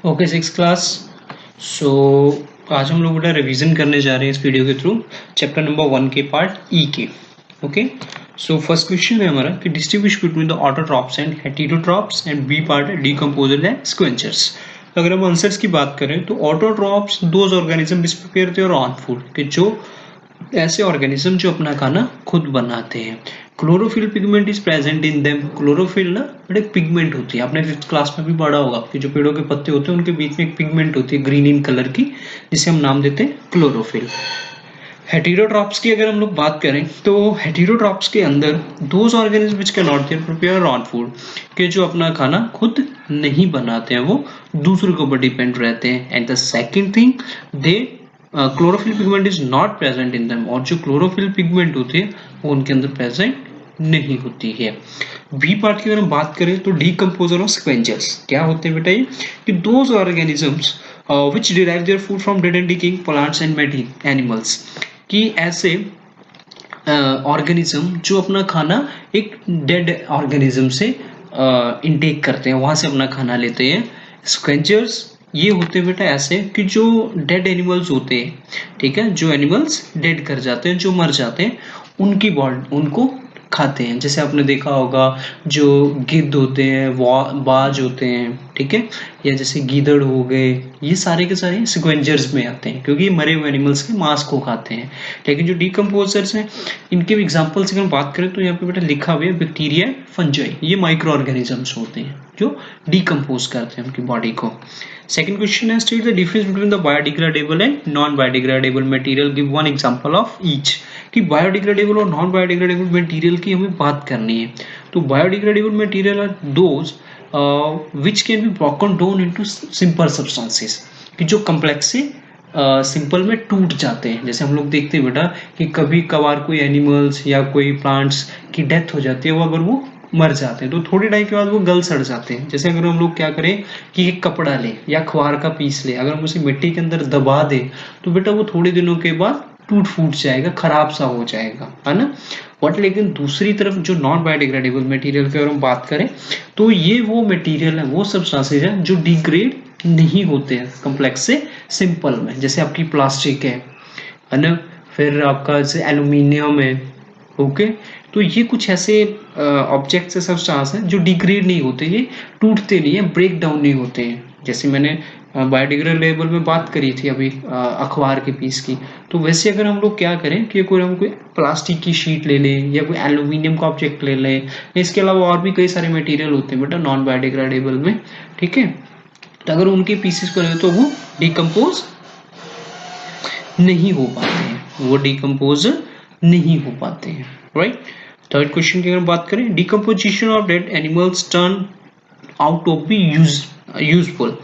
Okay, 6th class. सो आज हम लोग बेटा रिवीजन करने जा रहे हैं इस वीडियो के थ्रू चैप्टर नंबर 1 के पार्ट ई के। ओके, सो फर्स्ट क्वेश्चन है हमारा कि distribution between the autotrophs and heterotrophs and B part है डीकंपोजर एंड स्क्वेंचर्स। अगर हम आंसर्स की बात करें तो autotrophs those organism which prepare their own food, कि जो ऐसे ऑर्गेनिज्म जो अपना खाना खुद बनाते हैं। Chlorophyll pigment is present in them. Chlorophyll ना बड़े पिगमेंट होती है, आपने 5th क्लास में भी पढ़ा होगा कि जो पेड़ों के पत्ते होते हैं उनके बीच में एक पिगमेंट होती है ग्रीन इन कलर की, जिसे हम नाम देते हैं क्लोरोफिल। हेटेरोट्रॉप्स की अगर हम लोग बात करें तो हेटेरोट्रॉप्स के अंदर those organism which can not prepare on food, के जो अपना खाना खुद नहीं बनाते हैं, वो दूसरों के ऊपर डिपेंड रहते हैं। And the second thing, they chlorophyll pigment is not present in them, और जो क्लोरोफिल पिगमेंट होती है वो उनके अंदर प्रेजेंट नहीं होती है। बी पार्ट की अगर हम बात करें तो डीकंपोजर और स्क्वेंचर्स क्या होते हैं बेटा, ये कि those organisms which derive their food from dead and decaying plants and animals, कि ऐसे ऑर्गेनिज्म जो अपना खाना एक डेड ऑर्गेनिज्म से इनटेक करते हैं, वहां से अपना खाना लेते हैं। स्क्वेंचर्स ये होते हैं बेटा ऐसे कि जो डेड एनिमल्स होते हैं, ठीक है, जो एनिमल्स डेड कर जाते हैं, जो मर जाते हैं, उनकी बॉडी उनको खाते हैं। जैसे आपने देखा होगा जो गिद्ध होते हैं, बाज होते हैं, ठीक है, या जैसे गीदड़ हो गए, ये सारे के सारे स्क्वेंचर्स में आते हैं क्योंकि ये मरे हुए एनिमल्स के मांस को खाते हैं। लेकिन जो डीकंपोजर्स हैं, इनके एग्जांपल्स अगर हम बात करें तो यहाँ पे बेटा लिखा हुआ है बैक्टीरिया, फंजाई, ये माइक्रो ऑर्गेनिजम्स होते हैं जो डीकंपोज करते हैं उनकी बॉडी को। Second question is state the difference between the biodegradable and non-biodegradable material. Give one example of each. कि बायोडिग्रेडेबल और नॉन बायोडिग्रेडेबल मटेरियल की हमें बात करनी है। तो biodegradable material are those which can be broken down into simple substances, कि जो कम्प्लेक्स से सिंपल में टूट जाते हैं। जैसे हम लोग देखते हैं बेटा कि कभी कभार कोई एनिमल्स या कोई प्लांट्स की डेथ हो जाती है, वो अगर वो मर जाते हैं तो थोड़ी टाइम के बाद वो गल सड़ जाते हैं। जैसे अगर हम लोग क्या करें कि एक कपड़ा ले या अखबार का पीस ले, अगर हम उसे मिट्टी के अंदर दबा दें तो बेटा वो थोड़े दिनों के बाद टूट फूट जाएगा, खराब सा हो जाएगा, है ना। बट लेकिन दूसरी तरफ जो नॉन बायोडिग्रेडेबल मटेरियल की अगर हम बात करें तो ये वो मटेरियल है, वो सब्सटेंसेज है जो डिग्रेड नहीं होते हैं कम्प्लेक्स से सिंपल में। जैसे आपकी प्लास्टिक है ना, फिर आपका जैसे एल्यूमिनियम है, ओके। तो ये कुछ ऐसे ऑब्जेक्ट्स है, सब्सटेंस है जो डिग्रेड नहीं होते, ये टूटते नहीं है, ब्रेक डाउन नहीं होते हैं। जैसे मैंने बायोडिग्रेडेबल में बात करी थी अभी अखबार के पीस की, तो वैसे अगर हम लोग क्या करें कि हम कोई प्लास्टिक की शीट ले लें या कोई एल्यूमिनियम का ऑब्जेक्ट ले लें, इसके अलावा और भी कई सारे मटेरियल होते हैं बेटा नॉन बायोडिग्रेडेबल में, ठीक है। तो अगर उनके पीसेस को ले तो वो डिकम्पोज नहीं हो पाते हैं, वो डिकम्पोज नहीं हो पाते हैं, राइट। थर्ड क्वेश्चन की अगर बात करें, decomposition of dead animals turn out to be useful,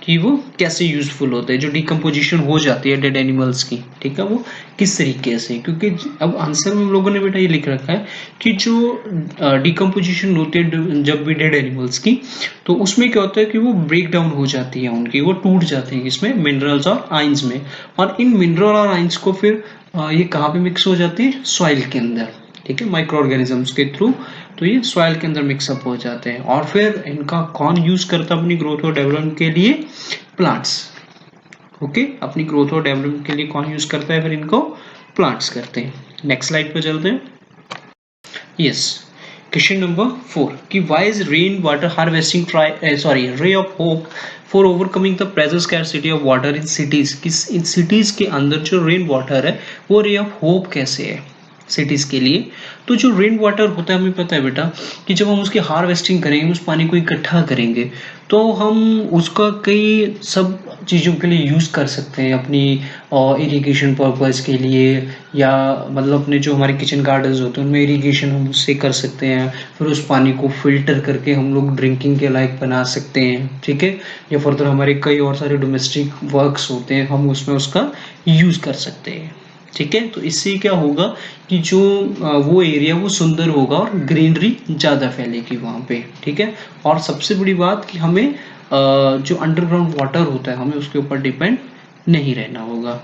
कि वो कैसे यूजफुल होते हैं, जो डिकम्पोजिशन हो जाती है डेड एनिमल्स की, ठीक है, वो किस तरीके से। क्योंकि अब आंसर में हम लोगों ने बेटा ये लिख रखा है कि जो डिकम्पोजिशन होती है जब भी डेड एनिमल्स की, तो उसमें क्या होता है कि वो ब्रेक डाउन हो जाती है उनकी, वो टूट जाते हैं इसमें मिनरल्स और आइंस में, और इन मिनरल और आइंस को फिर ये कहाँ पे मिक्स हो जाती है, सॉइल के अंदर, ठीक है, माइक्रो ऑर्गेनिजम्स के थ्रू। तो ये सॉइल के अंदर मिक्सअप हो जाते हैं, और फिर इनका कौन यूज करता है अपनी ग्रोथ और डेवलपमेंट के लिए, प्लांट्स, ओके। अपनी ग्रोथ और डेवलपमेंट के लिए कौन यूज करता है, फिर इनको प्लांट्स करते हैं। नेक्स्ट स्लाइड पे चलते हैं। यस, क्वेश्चन नंबर 4 कि why is rain water harvesting ray of hope for overcoming the present scarcity of water in cities. In cities के अंदर जो रेन वाटर है वो रे ऑफ होप कैसे है सिटीज के लिए। तो जो रेन वाटर होता है, हमें पता है बेटा कि जब हम उसकी हार्वेस्टिंग करेंगे, उस पानी को इकट्ठा करेंगे, तो हम उसका कई सब चीज़ों के लिए यूज़ कर सकते हैं, अपनी इरिगेशन पर्पस के लिए, या मतलब अपने जो हमारे किचन गार्डन्स होते हैं उनमें इरिगेशन हम उससे कर सकते हैं। फिर उस पानी को फिल्टर करके हम लोग ड्रिंकिंग के लायक बना सकते हैं, ठीक है, या फर्दर हमारे कई और सारे डोमेस्टिक वर्क्स होते हैं, हम उसमें उसका यूज़ कर सकते हैं, ठीक है। तो इससे क्या होगा कि जो वो एरिया वो सुंदर होगा और ग्रीनरी ज़्यादा फैलेगी वहाँ पे, ठीक है। और सबसे बड़ी बात कि हमें जो अंडरग्राउंड वाटर होता है हमें उसके ऊपर डिपेंड नहीं रहना होगा।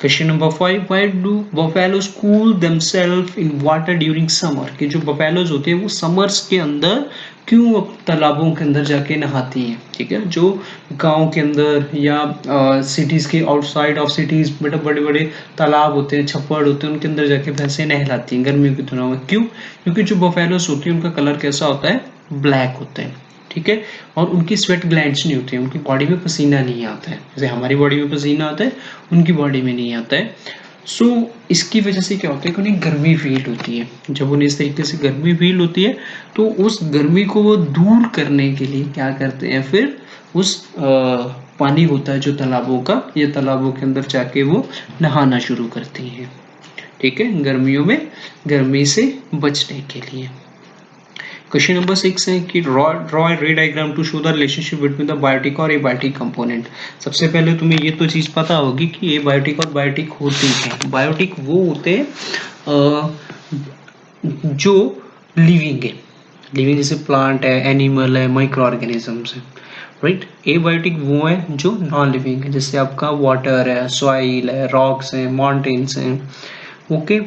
Question number 5, why do buffaloes cool themselves in water during summer, कि जो बफेलोज होते हैं वो समर्स के अंदर क्यों तालाबों के अंदर जाके नहाती हैं। ठीक है, जो गांव के अंदर या सिटीज के आउटसाइड ऑफ सिटीज बेटा बड़े बड़े तालाब होते हैं, छप्पड़ होते हैं, उनके अंदर जाके भैंसें नहलाती हैं गर्मियों के दिनों में। क्यों? क्योंकि जो बफेलोज होती है उनका कलर कैसा होता है, ब्लैक होता है। ठीक है, और उनकी स्वेट ग्लैंड्स नहीं होती है, उनकी बॉडी में पसीना नहीं आता है, जैसे हमारी बॉडी में पसीना आता है उनकी बॉडी में नहीं आता है। सो इसकी वजह से क्या होता है कि उन्हें गर्मी फील होती है। जब उन्हें इस तरीके से गर्मी फील होती है तो उस गर्मी को वो दूर करने के लिए क्या करते हैं, फिर उस पानी होता है जो तालाबों का, ये तालाबों के अंदर जाके वो नहाना शुरू करती हैं। ठीक है, गर्मियों में गर्मी से बचने के लिए। क्वेश्चन नंबर 6 है कि draw ray diagram to show the relationship between the biotic और एबायोटिक कंपोनेंट। सबसे पहले तुम्हें ये तो चीज पता होगी कि एबायोटिक और बायोटिक होती है। बायोटिक वो होते हैं जो लिविंग है, लिविंग जैसे प्लांट है, एनिमल है, माइक्रो ऑर्गेनिजम्स है, राइट। एबायोटिक वो है जो नॉन लिविंग है, जैसे आपका वाटर है, सॉइल है, रॉक्स है, माउंटेन्स हैं। ओके,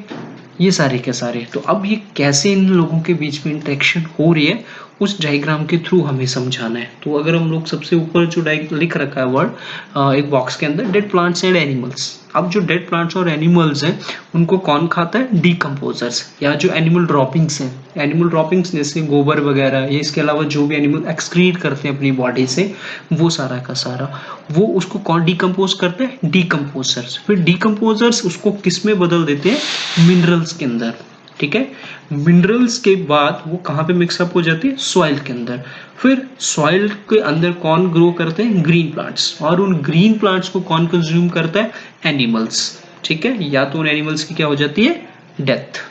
ये सारे के सारे। तो अब ये कैसे इन लोगों के बीच में इंटरेक्शन हो रही है उस डायग्राम के थ्रू हमें समझाना है। तो अगर हम लोग सबसे ऊपर जो लिख रखा है वर्ड एक बॉक्स के अंदर, डेड प्लांट्स एंड एनिमल्स। अब जो डेड प्लांट्स और एनिमल्स हैं उनको कौन खाता है, डीकम्पोजर्स, या जो एनिमल ड्रॉपिंग्स हैं, एनिमल ड्रॉपिंग्स जैसे गोबर वगैरह, या इसके अलावा जो भी एनिमल एक्सक्रीट करते हैं अपनी बॉडी से, वो सारा का सारा वो उसको कौन डीकम्पोज करते हैं, डीकम्पोजर्स। फिर डीकम्पोजर्स उसको किस में बदल देते हैं, मिनरल्स के अंदर। ठीक है, मिनरल्स के बाद वो कहाँ पे मिक्सअप हो जाती है, सॉइल के अंदर। फिर सॉइल के अंदर कौन ग्रो करते हैं, ग्रीन प्लांट्स, और उन ग्रीन प्लांट्स को कौन कंज्यूम करता है, एनिमल्स। ठीक है, या तो उन एनिमल्स की क्या हो जाती है, डेथ।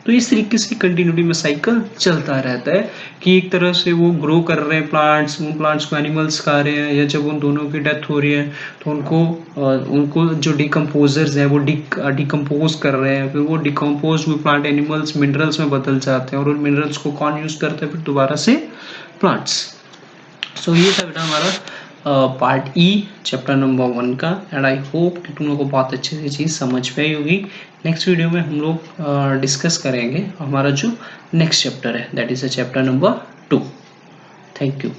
तो इस तरीके से कंटिन्यूटी में साइकिल चलता रहता है कि एक तरह से वो ग्रो कर रहे हैं प्लांट्स, उन प्लांट्स को एनिमल्स खा रहे हैं, या जब उन दोनों की डेथ हो रही है तो उनको जो डिकम्पोजर्स हैं वो डिकम्पोज कर रहे हैं। फिर वो डिकम्पोज हुए प्लांट एनिमल्स मिनरल्स में बदल जाते हैं, और उन मिनरल्स को कौन यूज करता है, फिर दोबारा से प्लांट्स। सो ये था बेटा हमारा पार्ट ई चैप्टर नंबर 1 का, एंड आई होप कि तुम लोग को बहुत अच्छे से चीज़ समझ में आई होगी। नेक्स्ट वीडियो में हम लोग डिस्कस करेंगे हमारा जो नेक्स्ट चैप्टर है, that is a chapter number 2। Thank you.